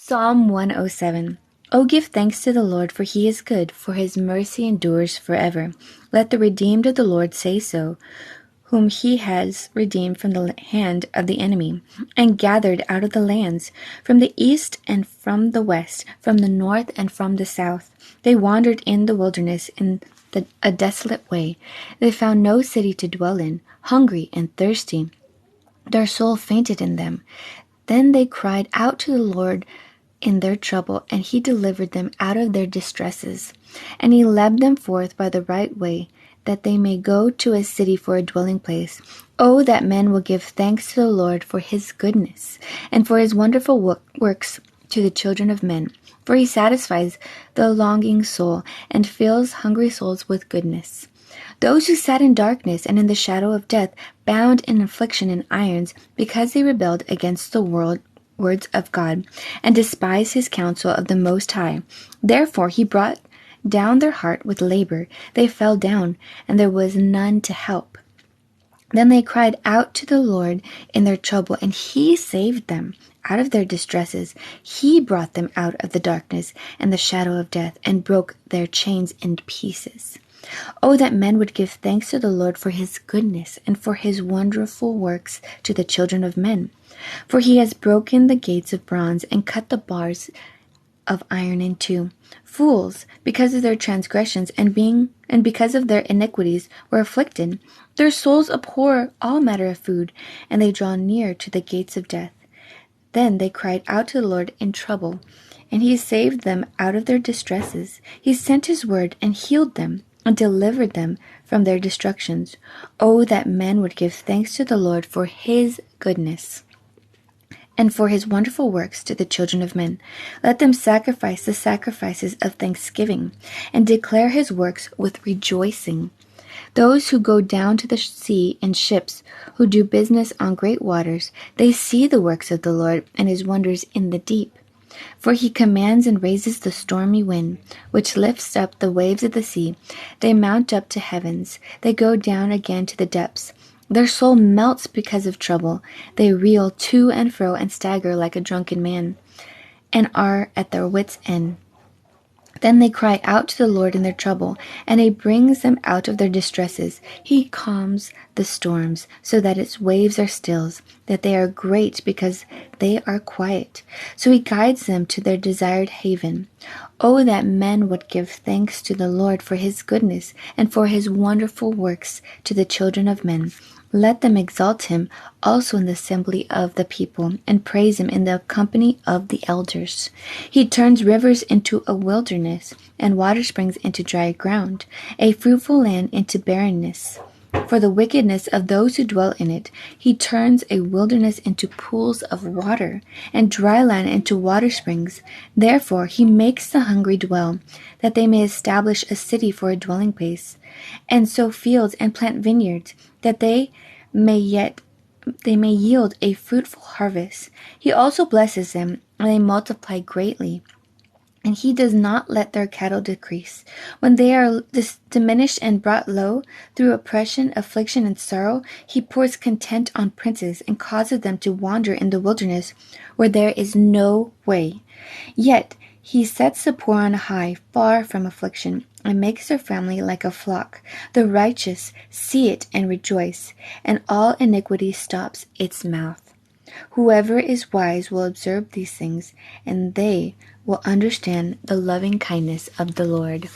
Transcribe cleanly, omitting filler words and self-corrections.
Psalm 107. Oh, give thanks to the Lord, for he is good, for his mercy endures forever. Let the redeemed of the Lord say so, whom he has redeemed from the hand of the enemy, and gathered out of the lands, from the east and from the west, from the north and from the south. They wandered in the wilderness in a desolate way. They found no city to dwell in, hungry and thirsty. Their soul fainted in them. Then they cried out to the Lord in their trouble, and he delivered them out of their distresses. And he led them forth by the right way, that they may go to a city for a dwelling place. Oh, that men will give thanks to the Lord for his goodness, and for his wonderful works to the children of men. For he satisfies the longing soul, and fills hungry souls with goodness. Those who sat in darkness and in the shadow of death, bound in affliction and irons, because they rebelled against the words of God, and despised his counsel of the Most High. Therefore he brought down their heart with labor. They fell down, and there was none to help. Then they cried out to the Lord in their trouble, and he saved them out of their distresses. He brought them out of the darkness and the shadow of death, and broke their chains in pieces. Oh, that men would give thanks to the Lord for his goodness, and for his wonderful works to the children of men. For he has broken the gates of bronze, and cut the bars of iron in two. Fools, because of their transgressions and because of their iniquities, were afflicted. Their souls abhor all matter of food, and they draw near to the gates of death. Then they cried out to the Lord in trouble, and he saved them out of their distresses. He sent his word and healed them, and delivered them from their destructions. Oh, that men would give thanks to the Lord for his goodness, and for his wonderful works to the children of men. Let them sacrifice the sacrifices of thanksgiving, and declare his works with rejoicing. Those who go down to the sea in ships, who do business on great waters, they see the works of the Lord and his wonders in the deep. For he commands and raises the stormy wind, which lifts up the waves of the sea. They mount up to heavens. They go down again to the depths. Their soul melts because of trouble. They reel to and fro and stagger like a drunken man, and are at their wits' end. Then they cry out to the Lord in their trouble, and he brings them out of their distresses. He calms the storms, so that its waves are stills, that they are great because they are quiet. So he guides them to their desired haven. Oh, that men would give thanks to the Lord for his goodness, and for his wonderful works to the children of men. Let them exalt him also in the assembly of the people, and praise him in the company of the elders. He turns rivers into a wilderness, and water springs into dry ground, a fruitful land into barrenness. For the wickedness of those who dwell in it, he turns a wilderness into pools of water, and dry land into water springs. Therefore he makes the hungry dwell, that they may establish a city for a dwelling place, and sow fields and plant vineyards, that they may yield a fruitful harvest. He also blesses them, and they multiply greatly. And he does not let their cattle decrease. When they are diminished and brought low through oppression, affliction, and sorrow, he pours content on princes and causes them to wander in the wilderness where there is no way. Yet he sets the poor on high, far from affliction, and makes their family like a flock. The righteous see it and rejoice, and all iniquity stops its mouth. Whoever is wise will observe these things, and they will understand the loving kindness of the Lord.